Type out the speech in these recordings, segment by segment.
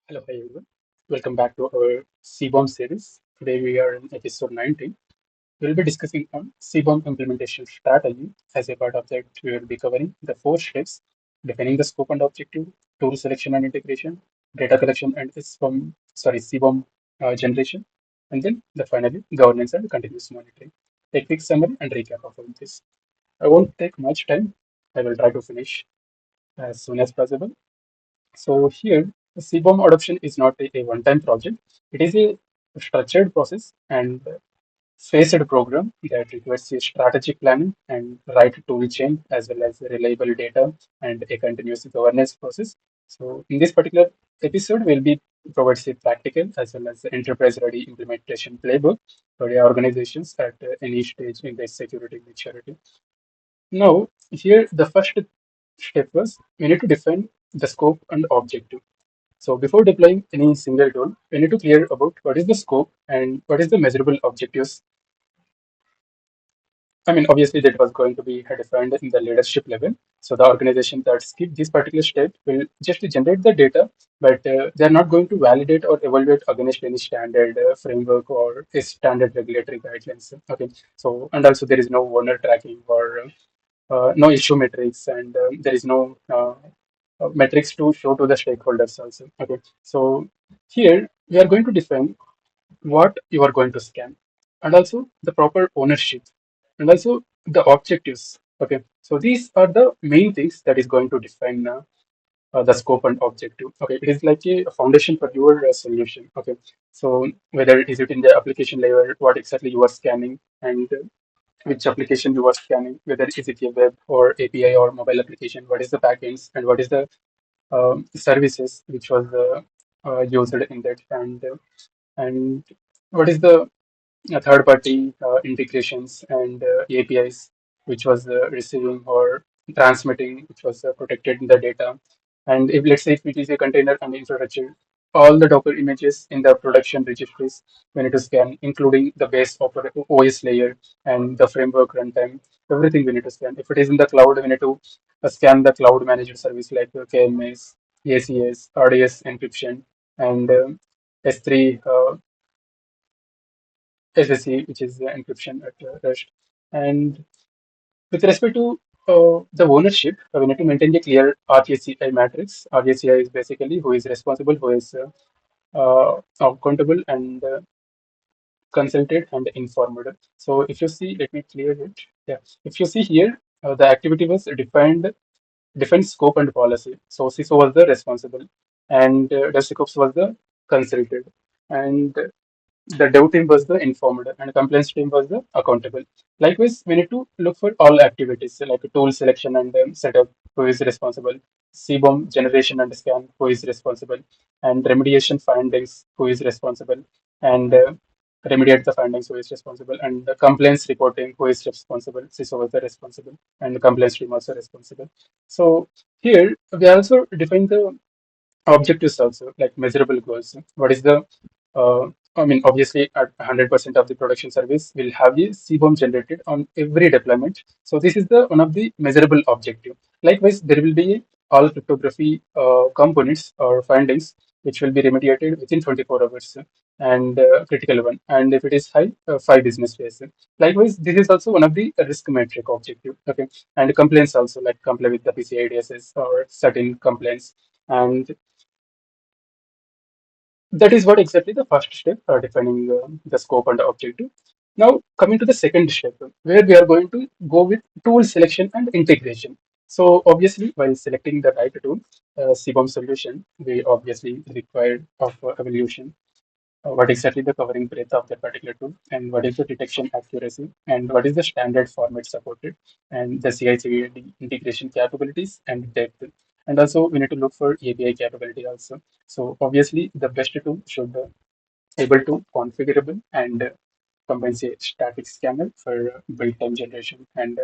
Hello, hi everyone. Welcome back to our CBOM series. Today we are in episode 19. We'll be discussing on CBOM implementation strategy. As a part of that, we will be covering the four steps: defining the scope and objective, tool selection and integration, data collection and CBOM generation, and then finally governance and continuous monitoring. A quick summary and recap of all this. I won't take much time. I will try to finish as soon as possible. So here, the CBOM adoption is not a one-time project. It is a structured process and phased program that requires a strategic planning and right tool chain as well as reliable data and a continuous governance process. So in this particular episode, we'll be provides a practical as well as enterprise-ready implementation playbook for the organizations at any stage in their security maturity. Now, here the first step was we need to define the scope and objective. So before deploying any single tool, we need to clear about what is the scope and what is the measurable objectives. I mean, obviously that was going to be defined in the leadership level. So the organization that skip this particular step will just generate the data, but they're not going to validate or evaluate against any standard framework or a standard regulatory guidelines. Okay. So and also there is no owner tracking or no issue metrics, and there is no metrics to show to the stakeholders also. Okay, so here we are going to define what you are going to scan, and also the proper ownership, and also the objectives. Okay, so these are the main things that is going to define the scope and objective. Okay, it is like a foundation for your solution. Okay, so whether is it in the application layer, what exactly you are scanning, and which application you are scanning, whether is it a web or API or mobile application, what is the backends and what is the services which was used in that, and what is the third party integrations and APIs which was receiving or transmitting, which was protected in the data. And if let's say if it is a container and infrastructure, all the Docker images in the production registries we need to scan, including the OS layer and the framework runtime, everything we need to scan. If it is in the cloud, we need to scan the cloud managed service like KMS, ACS, RDS encryption, and S3 SSE, which is the encryption at rest. And with respect to the ownership, we need to maintain a clear RACI matrix. RACI is basically who is responsible, who is accountable, and consulted and informed. So if you see, let me clear it. Yeah, if you see here, the activity was defined scope and policy. So CISO was the responsible, and DevSecOps was the consulted, and the dev team was the informed and compliance team was the accountable. Likewise, we need to look for all activities like tool selection and setup, who is responsible, CBOM generation and scan, who is responsible, and remediation findings, who is responsible, and remediate the findings, who is responsible, and the complaints reporting, who is responsible, CISO was the responsible, and the compliance team also responsible. So here we also define the objectives also, like measurable goals. What is the I mean, obviously, at 100% of the production service will have a CBOM generated on every deployment. So this is the one of the measurable objective. Likewise, there will be all cryptography components or findings which will be remediated within 24 hours, and critical one. And if it is high, 5 business days. Likewise, this is also one of the risk metric objective. Okay, and complaints also, like comply with the PCI DSS or certain complaints. And that is what exactly the first step, defining the scope and the objective. Now, coming to the second step, where we are going to go with tool selection and integration. So, obviously, while selecting the right tool, CBOM solution, we obviously require of evaluation. What exactly the covering breadth of that particular tool, and what is the detection accuracy, and what is the standard format supported, and the CI/CD integration capabilities and depth. And also, we need to look for API capability also. So obviously, the best tool should able to configurable and combines a static scanner for build time generation, and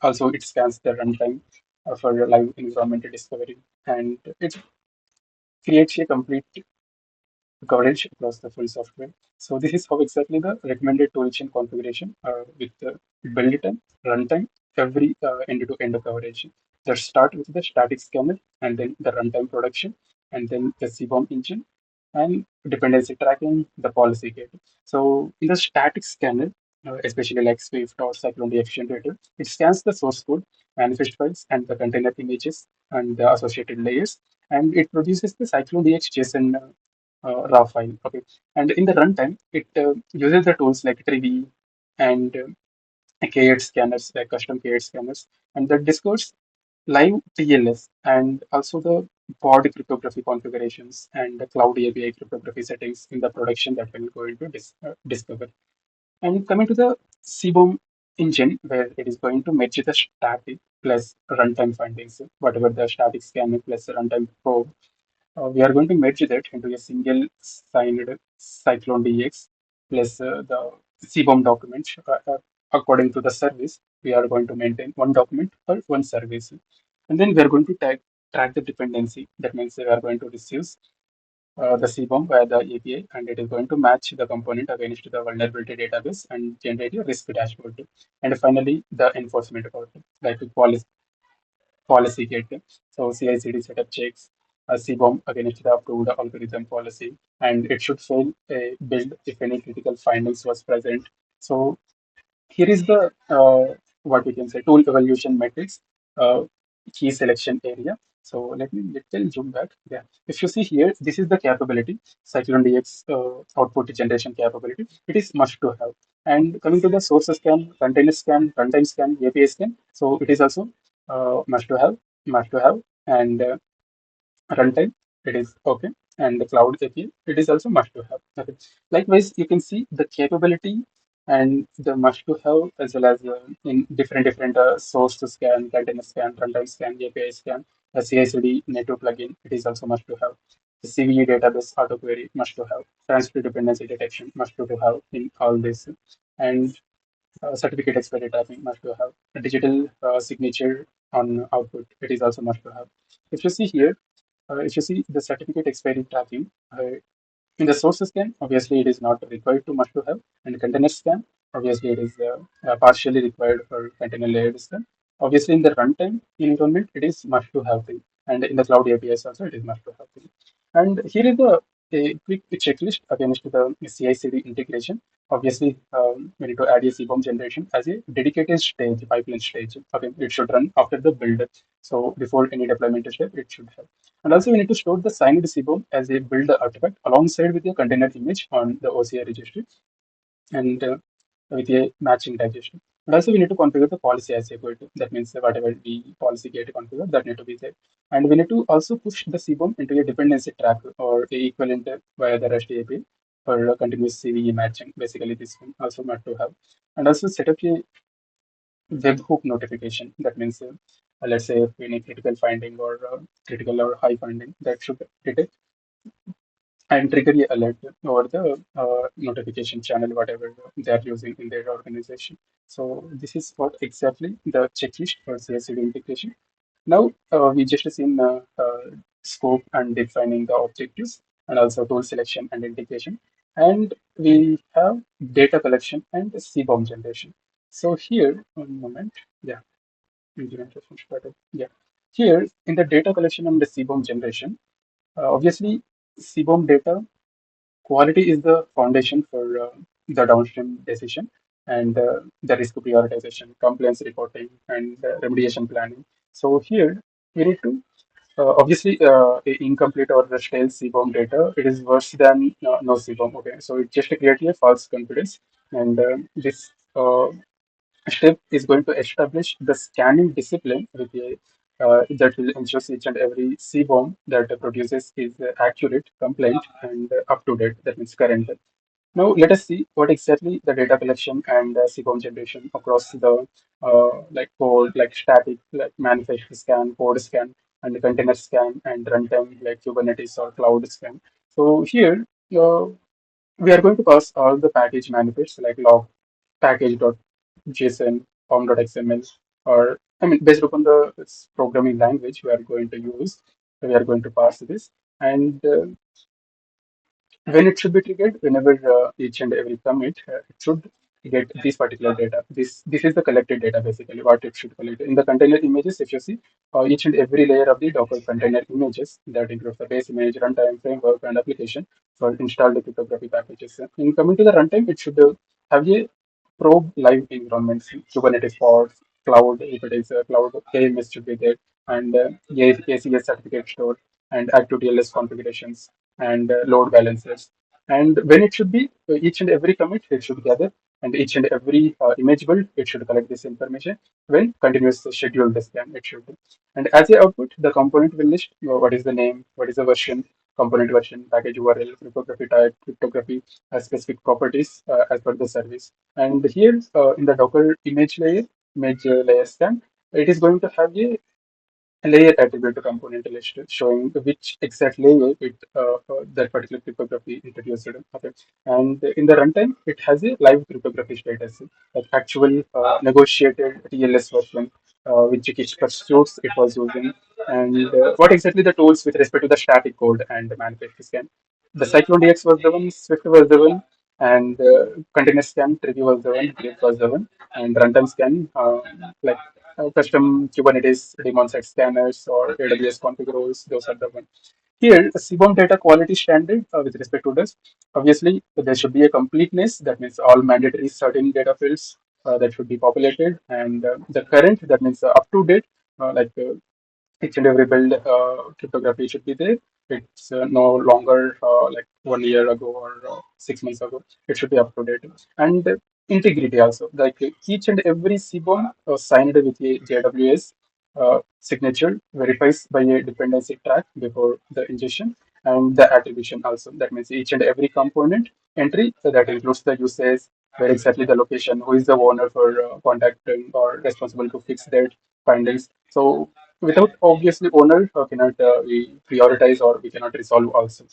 also it scans the runtime for live environment discovery, and it creates a complete coverage across the full software. So this is how exactly the recommended toolchain configuration with the build time, runtime, every end-to-end coverage. Let's start with the static scanner and then the runtime production. and then the CBOM engine, and dependency tracking, the policy gate. So in the static scanner, especially like Swift or Cyclone DX generator, it scans the source code, manifest files, and the container images and the associated layers, and it produces the Cyclone DX JSON raw file. Okay, and in the runtime, it uses the tools like Trivi and K8 scanners, like custom K8 scanners, and that discourse live TLS and also the pod cryptography configurations and the cloud API cryptography settings in the production that we're going to discover. And coming to the CBOM engine, where it is going to match the static plus runtime findings, whatever the static scanner plus runtime probe, we are going to merge that into a single signed Cyclone DX plus the CBOM document. According to the service, we are going to maintain one document or one service. And then we are going to track the dependency. That means we are going to receive the CBOM via the API, and it is going to match the component against the vulnerability database and generate a risk dashboard. And finally, the enforcement part, like policy gate. So CI/CD setup checks a CBOM against the approved algorithm policy, and it should fail a build if any critical findings was present. So here is the what we can say tool evaluation metrics, uh, key selection area. So let me little zoom back. Yeah, if you see here, this is the capability Cyclone DX output generation capability. It is must to have. And coming to the source scan, container scan, runtime scan, API scan. So it is also must to have, and runtime, it is okay, and the cloud API, it is also must to have. Okay. Likewise, you can see the capability and the must to have as well as in different source to scan, container scan, runtime scan, API scan, the CI/CD native plugin, it is also must to have. The CVE database auto query must to have. Transfer dependency detection must to have in all this, and certificate expiry tracking must to have. A digital signature on output, it is also must to have. If you see here, if you see the certificate expiry tracking, in the source scan, obviously it is not required to must to have, and container scan, obviously it is partially required for container layered scan. Obviously, in the runtime environment, it is must to have thing, and in the cloud APIs also it is must to have thing. And here is the a quick checklist against the CI/CD integration. Obviously, we need to add a CBOM generation as a dedicated stage, pipeline stage. Okay, it should run after the build. So before any deployment step, it should have. And also we need to store the signed CBOM as a build artifact alongside with your container image on the OCI registry and with a matching digestion. And also we need to configure the policy as a code. That means whatever the policy get configured, that need to be there. And we need to also push the CBOM into a dependency track or a equivalent via the REST API for continuous CVE matching. Basically, this one also not to have. And also set up a webhook notification. That means, let's say, if any critical finding or critical or high finding, that should detect and trigger a alert over the notification channel, whatever they are using in their organization. So this is what exactly the checklist for CI/CD integration. Now we just seen scope and defining the objectives, and also tool selection and integration, and we have data collection and CBOM generation. So here, one moment, yeah, implementation started. Yeah, here in the data collection and the CBOM generation, obviously CBOM data quality is the foundation for the downstream decision and the risk prioritization, compliance reporting, and remediation planning. So here we need to obviously incomplete or the stale CBOM data. It is worse than no CBOM. Okay, so it just creates a false confidence, and this step is going to establish the scanning discipline with a that will ensure each and every CBOM that produces is accurate, compliant, and up to date. That means current. Now let us see what exactly the data collection and CBOM generation across the like code, like static, like manifest scan, code scan, and the container scan, and runtime like Kubernetes or cloud scan. So here we are going to pass all the package manifests like log package.json, form.xml, or I mean based upon the programming language we are going to use, we are going to pass this. And when it should be triggered, whenever each and every commit, it should get this particular data. This is the collected data basically, what it should collect. In the container images, if you see, each and every layer of the Docker container images that includes the base image, runtime, framework, and application for installed cryptography packages. In coming to the runtime, it should have a probe live environments, Kubernetes pods, cloud, if it is a cloud, KMS should be there, and ACS certificate store, and active TLS configurations, and load balancers. And when it should be, each and every commit, it should gather, and each and every image build, it should collect this information. When continuous scheduled scan, it should do. And as a output, the component will list what is the name, what is the version, component version, package URL, cryptography type, cryptography specific properties as per the service. And here in the Docker image layer scan, it is going to have a layer attribute to component list showing which exact layer that particular cryptography introduced. Okay. And in the runtime, it has a live cryptography status, like actual negotiated TLS version, which pursuits it was using, and what exactly the tools with respect to the static code and the manifest scan. The Cyclone DX was the one, Swift was the one, and container scan, Trivy was the one, Grip was the one, and runtime scan, like custom Kubernetes daemon set scanners or AWS config roles, those are the ones. Here, the CBOM data quality standard with respect to this, obviously there should be a completeness. That means all mandatory certain data fields that should be populated, and the current, that means up to date, like each and every build cryptography should be there. It's no longer like 1 year ago or 6 months ago. It should be up to date. And integrity also, like each and every CBOM signed with a JWS signature verifies by a dependency track before the ingestion, and the attribution also. That means each and every component entry that includes the usage, where exactly the location, who is the owner for contacting or responsible to fix that findings. So without obviously owner cannot we prioritize or we cannot resolve also.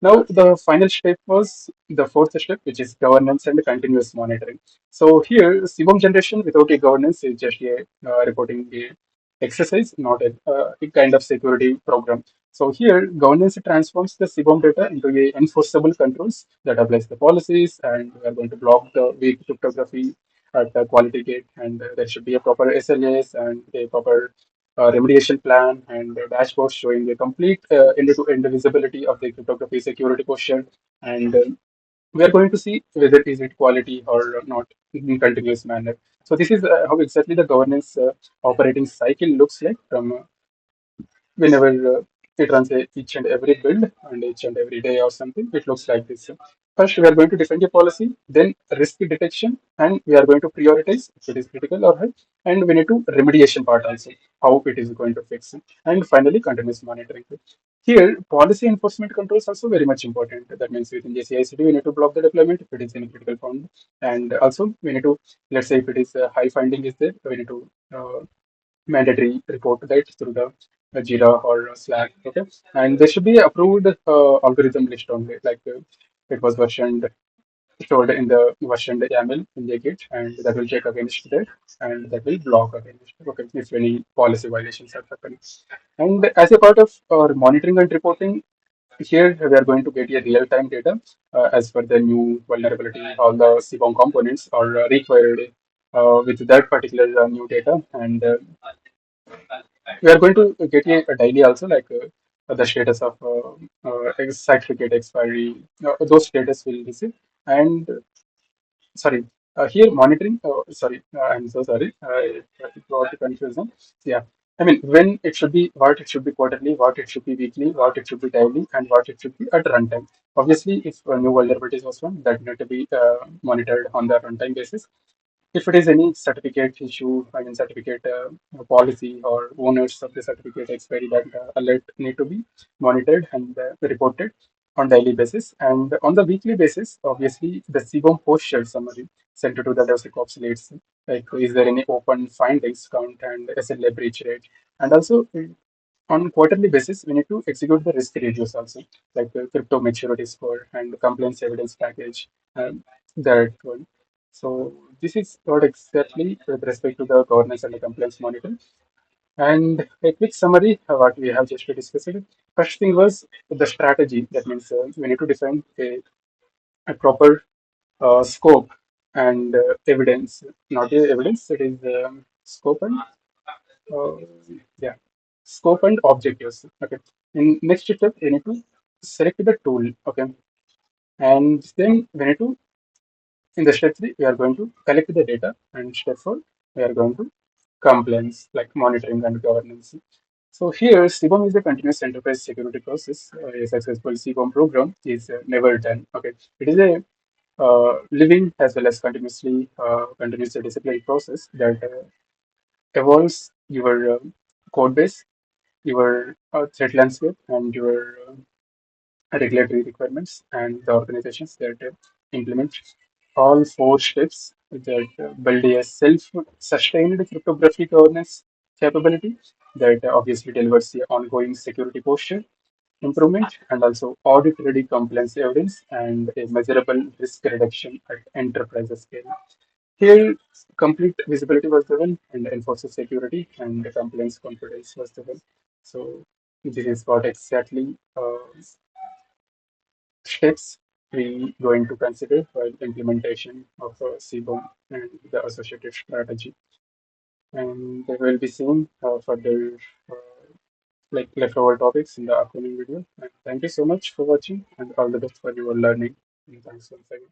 Now the final step was the fourth step, which is governance and continuous monitoring. So here CBOM generation without a governance is just a reporting a exercise, not a kind of security program. So here governance transforms the CBOM data into a enforceable controls that applies the policies, and we are going to block the weak cryptography at the quality gate, and there should be a proper SLAs and a proper remediation plan and a dashboard showing a complete end-to-end visibility of the cryptography security posture. And we are going to see whether is it quality or not in continuous manner. So this is how exactly the governance operating cycle looks like from whenever it runs each and every build and each and every day or something. It looks like this. First, we are going to define a policy, then risk detection, and we are going to prioritize if it is critical or high, and we need to remediation part also, how it is going to fix it, and finally continuous monitoring. Here, policy enforcement control is also very much important. That means within the CI/CD, we need to block the deployment if it is in a critical form, and also we need to, let's say if it is a high finding is there, we need to mandatory report that through the Jira or Slack. Okay, and there should be approved algorithm list only, like it was versioned stored in the versioned YAML in the Git, and that will check against that, and that will block against. Okay, if any policy violations are happening. And as a part of our monitoring and reporting, here we are going to get a real-time data as per the new vulnerability. All the CBOM components are required with that particular new data, and we are going to get a daily also, like the status of certificate expiry, those status will receive. And sorry, here monitoring, sorry, I'm so sorry, I got the confusion. Yeah, I mean when it should be, what it should be quarterly, what it should be weekly, what it should be daily, and what it should be at runtime. Obviously if a new vulnerabilities was found, that need to be monitored on the runtime basis. If it is any certificate issue, I mean certificate policy or owners of the certificate expiry, that alert need to be monitored and reported on daily basis. And on the weekly basis, obviously the CBOM posture summary sent to the DevSecOps leads, like is there any open findings count and SLA breach rate. And also on quarterly basis, we need to execute the risk reviews also, like the crypto maturity score and compliance evidence package, that one. So this is what exactly with respect to the governance and the compliance monitoring. And a quick summary of what we have just discussed. First thing was the strategy. That means we need to define a proper scope and evidence. Not the evidence, it is scope and uh, yeah, scope and objectives. Okay. In next step, you need to select the tool. Okay, and then we need to in the step three we are going to collect the data, and step four we are going to compliance like monitoring and governance. So here, CBOM is a continuous enterprise security process. A successful CBOM program is never done. Okay, it is a living as well as continuously disciplined process that evolves your code base, your threat landscape, and your regulatory requirements, and the organizations that implement all four steps that build a self-sustained cryptography governance capability that obviously delivers the ongoing security posture improvement and also audit-ready compliance evidence and a measurable risk reduction at enterprise scale. Here, complete visibility was given and enforcer security and compliance confidence was given. So this is what exactly steps we going to consider while implementation of CBOM and the associated strategy. And we will be seeing further like leftover topics in the upcoming video. And thank you so much for watching and all the best for your learning. And thanks once again.